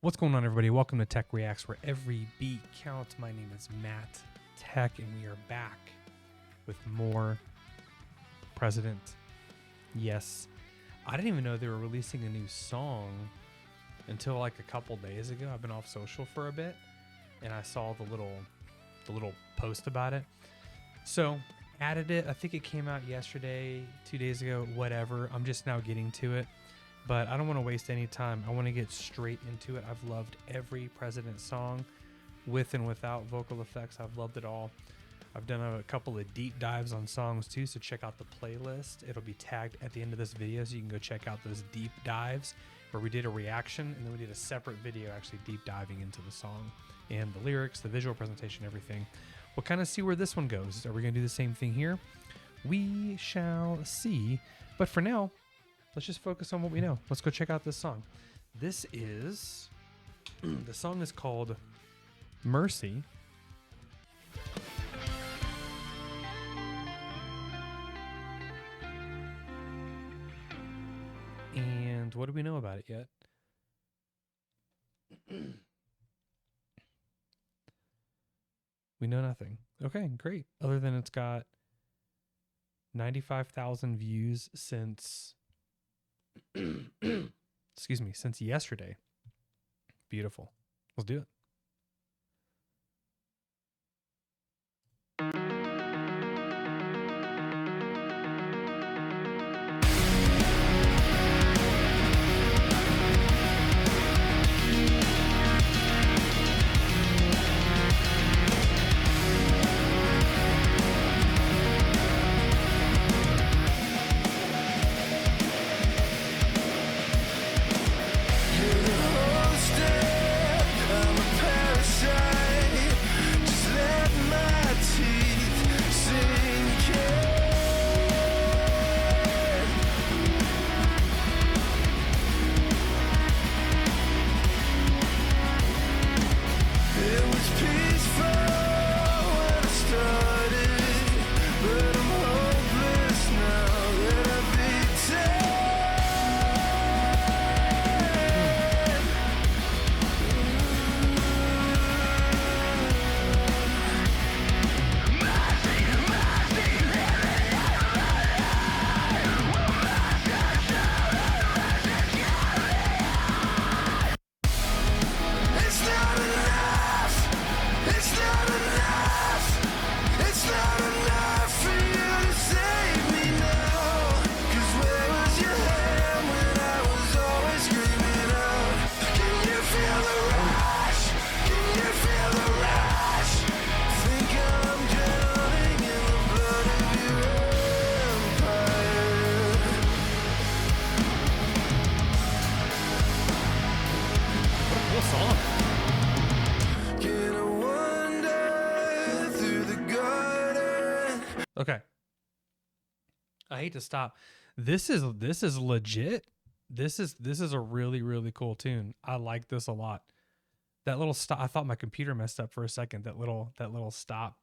What's going on, everybody? Welcome to TECKreacts, where every beat counts. My name is Matt Tech, and we are back with more President. Yes, I didn't even know they were releasing a new song until like a couple days ago. I've been off social for a bit, and I saw the little post about it. So added it. I think it came out yesterday, 2 days ago, whatever. I'm just now getting to it. But I don't want to waste any time. I want to get straight into it. I've loved every President song with and without vocal effects. I've loved it all. I've done a couple of deep dives on songs too, so check out the playlist. It'll be tagged at the end of this video, so you can go check out those deep dives where we did a reaction and then we did a separate video actually deep diving into the song and the lyrics, the visual presentation, everything. We'll kind of see where this one goes. Are we going to do the same thing here? We shall see. But for now, let's just focus on what we know. Let's go check out this song. This is, the song is called Mercy. And what do we know about it yet? We know nothing. Okay, great. Other than it's got 95,000 views since excuse me, since yesterday. Beautiful. Let's do it. Okay. I hate to stop. This is legit. This is a really cool tune. I like this a lot. That little stop, I thought my computer messed up for a second. That little stop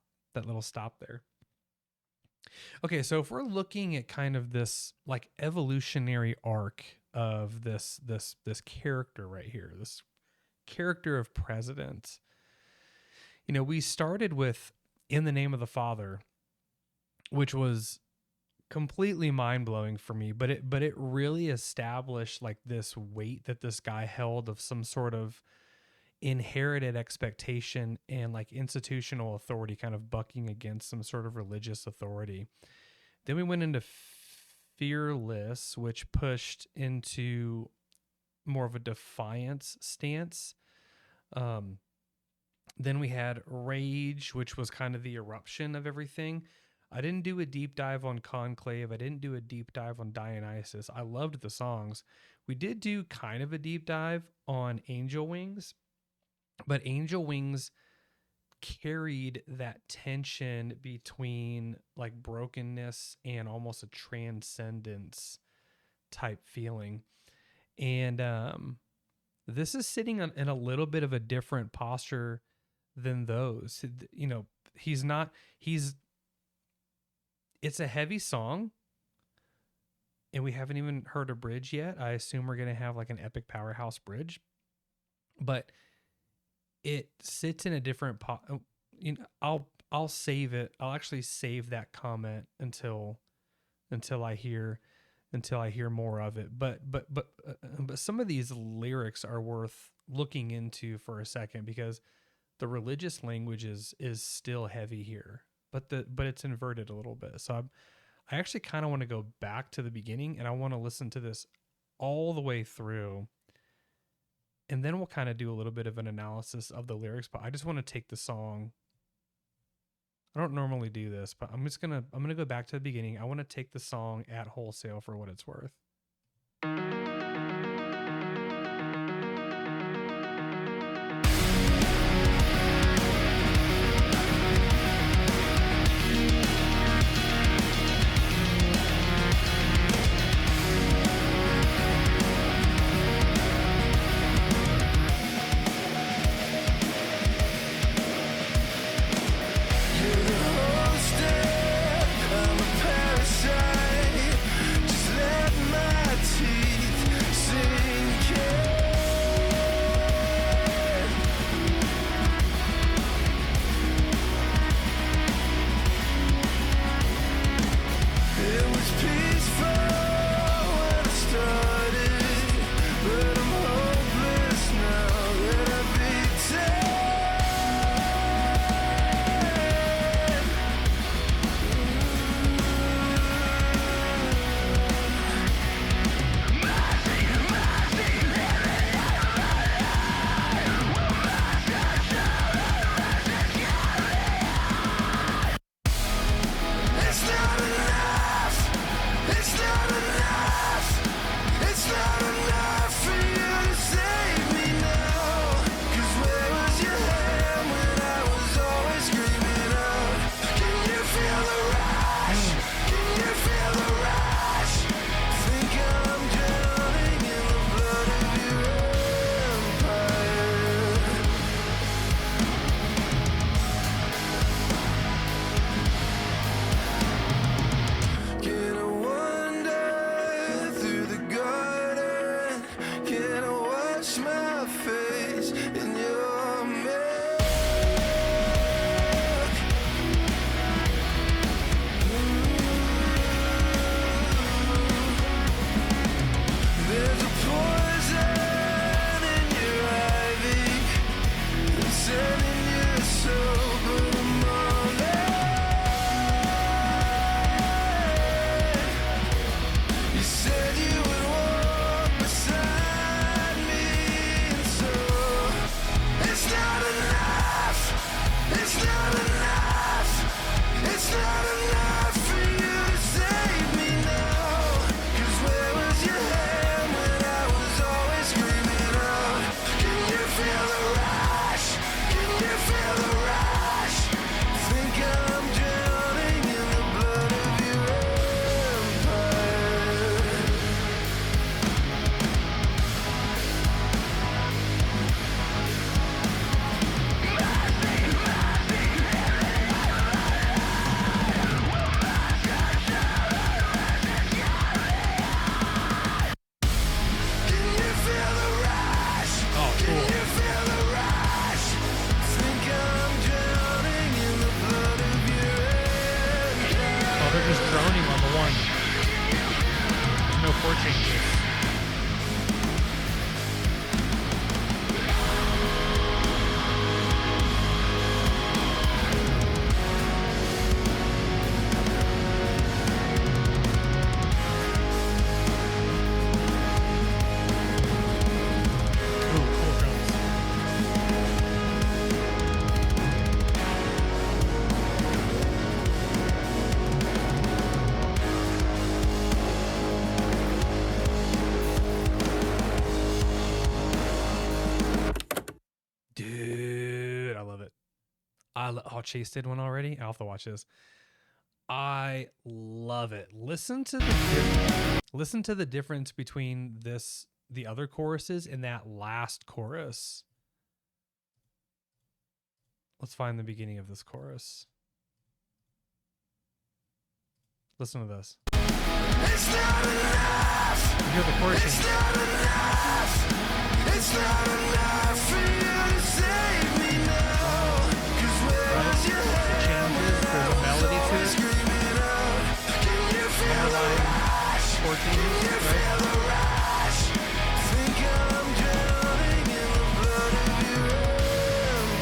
there. Okay, so if we're looking at kind of this like evolutionary arc of this character right here, this character of President. You know, we started with In the Name of the Father, which was completely mind-blowing for me, but it really established like this weight that this guy held of some sort of inherited expectation and like institutional authority kind of bucking against some sort of religious authority. Then we went into Fearless, which pushed into more of a defiance stance. Then we had Rage, which was kind of the eruption of everything. I didn't do a deep dive on Conclave. I didn't do a deep dive on Dionysus. I loved the songs. We did do kind of a deep dive on Angel Wings, but Angel Wings carried that tension between like brokenness and almost a transcendence type feeling. And this is sitting in a little bit of a different posture than those. You know, it's a heavy song, and we haven't even heard a bridge yet. I assume we're going to have like an epic powerhouse bridge. but it sits in a different pot. You know, I'll save it. I'll actually save that comment until I hear more of it. But some of these lyrics are worth looking into for a second, because the religious language is still heavy here, but it's inverted a little bit. So I actually kind of want to go back to the beginning, and I want to listen to this all the way through, and then we'll kind of do a little bit of an analysis of the lyrics. But I just want to take the song. I don't normally do this, but I'm gonna go back to the beginning. I want to take the song at wholesale for what it's worth. Chase did one already. I'll have to watch this. I love it. Listen to the difference between the other choruses and that last chorus. Let's find the beginning of this chorus. Listen to this. It's not enough. You hear the chorus. It's not enough. Changes, there's a melody to it. Underlying chord changes,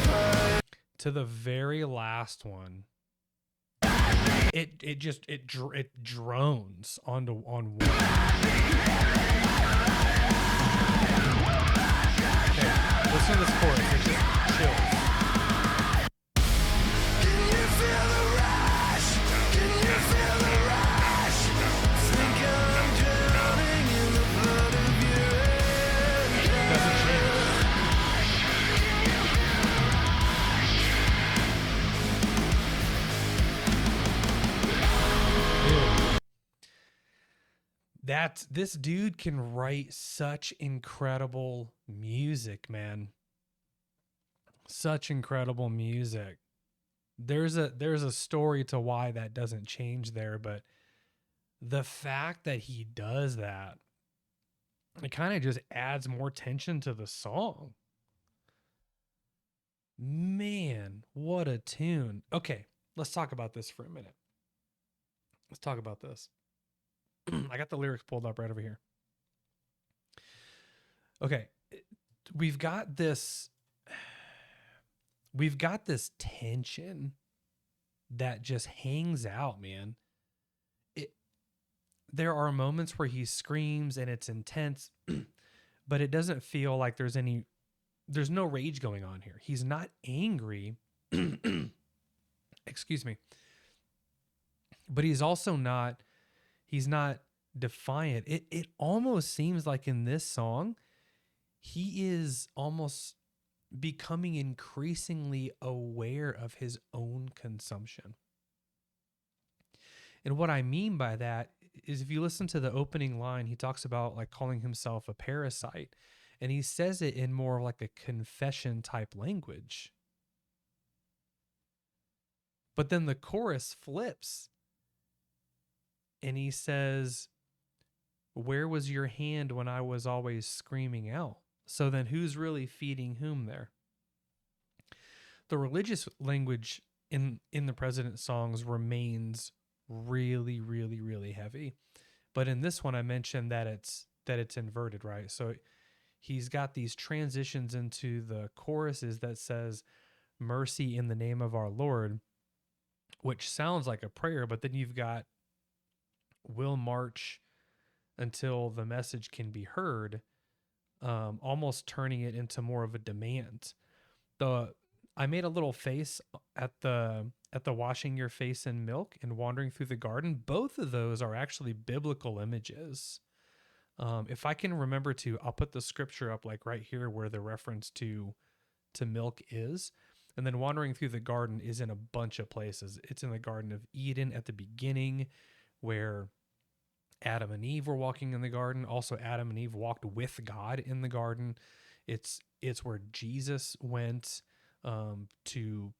right? To the very last one, it drones on one. Okay, listen to this chorus. It just chills. This dude can write such incredible music, man. Such incredible music. There's a story to why that doesn't change there, but the fact that he does that, it kind of just adds more tension to the song. Man, what a tune. Okay, let's talk about this for a minute. Let's talk about this. I got the lyrics pulled up right over here. Okay, we've got this tension that just hangs out, man. There are moments where he screams and it's intense, but it doesn't feel like there's no rage going on here. He's not angry. Excuse me. But he's also not defiant. It almost seems like in this song, he is almost becoming increasingly aware of his own consumption. And what I mean by that is, if you listen to the opening line, he talks about like calling himself a parasite, and he says it in more like a confession type language. But then the chorus flips and he says, "Where was your hand when I was always screaming out?" So then who's really feeding whom there? The religious language in the President songs remains really, really, really heavy. But in this one, I mentioned that it's inverted, right? So he's got these transitions into the choruses that says, "Mercy in the name of our Lord," which sounds like a prayer, but then you've got, "We'll march until the message can be heard," almost turning it into more of a demand. I made a little face at the washing your face in milk and wandering through the garden. Both of those are actually biblical images. If I can remember to, I'll put the scripture up like right here where the reference to milk is. And then wandering through the garden is in a bunch of places. It's in the Garden of Eden at the beginning, where Adam and Eve were walking in the garden. Also, Adam and Eve walked with God in the garden. It's where Jesus went to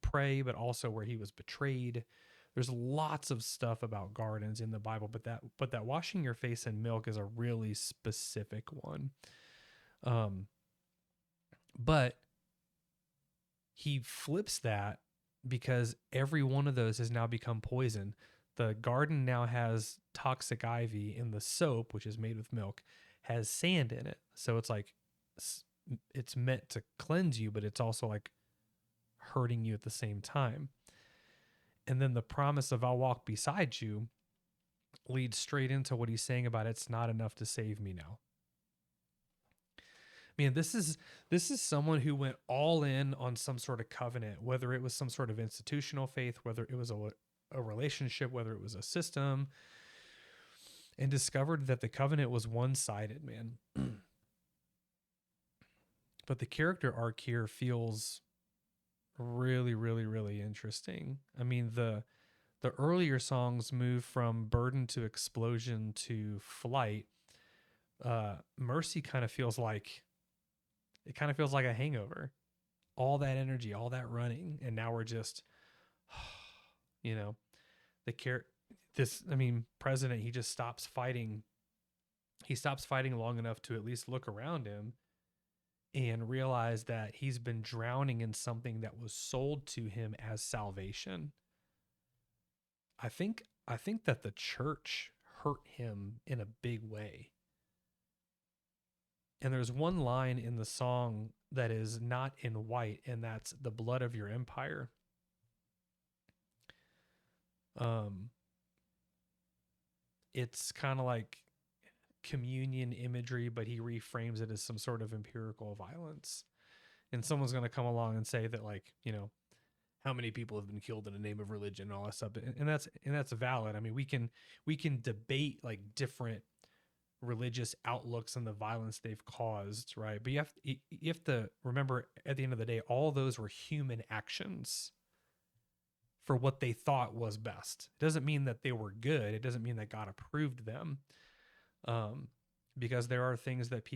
pray, but also where he was betrayed. There's lots of stuff about gardens in the Bible, but that washing your face in milk is a really specific one. But he flips that because every one of those has now become poison. The garden now has toxic ivy, and the soap, which is made with milk, has sand in it. So it's like, it's meant to cleanse you, but it's also like hurting you at the same time. And then the promise of "I'll walk beside you" leads straight into what he's saying about "it's not enough to save me now." Man, this is someone who went all in on some sort of covenant, whether it was some sort of institutional faith, whether it was a relationship, whether it was a system, and discovered that the covenant was one-sided, man. But the character arc here feels really, really, really interesting. I mean, the earlier songs move from burden to explosion to flight. Mercy kind of feels like a hangover. All that energy, all that running, and now we're just, President, he just stops fighting. He stops fighting long enough to at least look around him, and realize that he's been drowning in something that was sold to him as salvation. I think that the church hurt him in a big way. And there's one line in the song that is not in white, and that's the blood of your empire. It's kind of like communion imagery, but he reframes it as some sort of empirical violence. And someone's going to come along and say that, like, you know, how many people have been killed in the name of religion and all that stuff. And that's valid. I mean, we can debate like different religious outlooks and the violence they've caused, right? But you have to remember, at the end of the day, all those were human actions for what they thought was best. It doesn't mean that they were good. It doesn't mean that God approved them. Because there are things that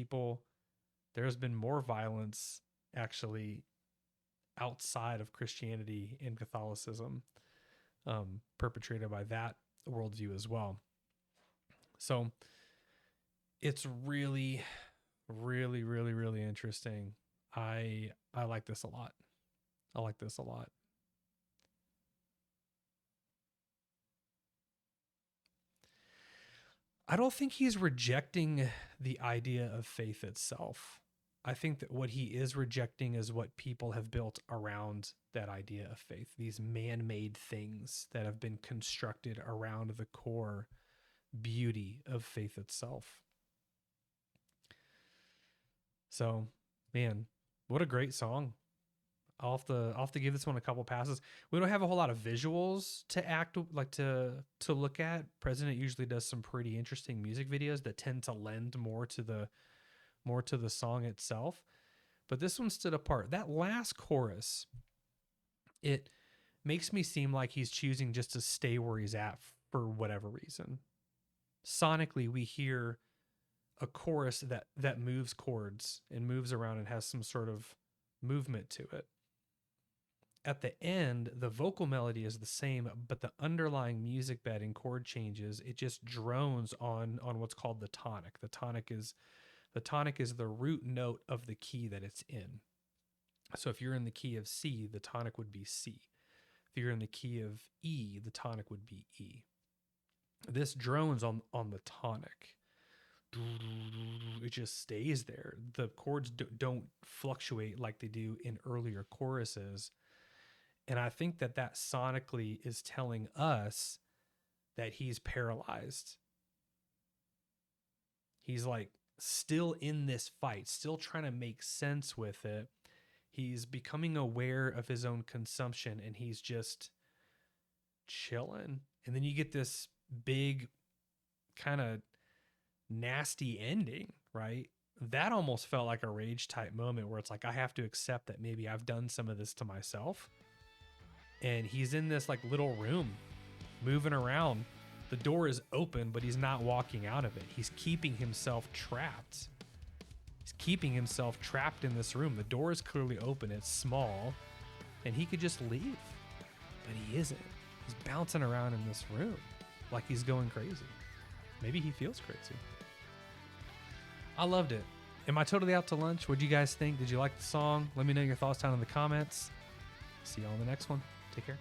there's been more violence actually outside of Christianity and Catholicism, perpetrated by that worldview as well. So it's really, really, really, really interesting. I like this a lot. I like this a lot. I don't think he's rejecting the idea of faith itself. I think that what he is rejecting is what people have built around that idea of faith, these man-made things that have been constructed around the core beauty of faith itself. So, man, what a great song. I'll have to give this one a couple passes. We don't have a whole lot of visuals to look at. President usually does some pretty interesting music videos that tend to lend more to the song itself. But this one stood apart. That last chorus, it makes me seem like he's choosing just to stay where he's at for whatever reason. Sonically, we hear a chorus that moves chords and moves around and has some sort of movement to it. At the end, the vocal melody is the same, but the underlying music bed and chord changes. It just drones on what's called the tonic. The tonic is the root note of the key that it's in. So if you're in the key of C, the tonic would be C. If you're in the key of E, the tonic would be E. This drones on the tonic. It just stays there. The chords don't fluctuate like they do in earlier choruses. And I think that sonically is telling us that he's paralyzed. He's like still in this fight, still trying to make sense with it. He's becoming aware of his own consumption, and he's just chilling. And then you get this big kind of nasty ending, right? That almost felt like a rage type moment where it's like, I have to accept that maybe I've done some of this to myself. And he's in this like little room moving around. The door is open, but he's not walking out of it. He's keeping himself trapped. He's keeping himself trapped in this room. The door is clearly open. It's small, and he could just leave, but he isn't. He's bouncing around in this room like he's going crazy. Maybe he feels crazy. I loved it. Am I totally out to lunch? What'd you guys think? Did you like the song? Let me know your thoughts down in the comments. See you on the next one. Take care.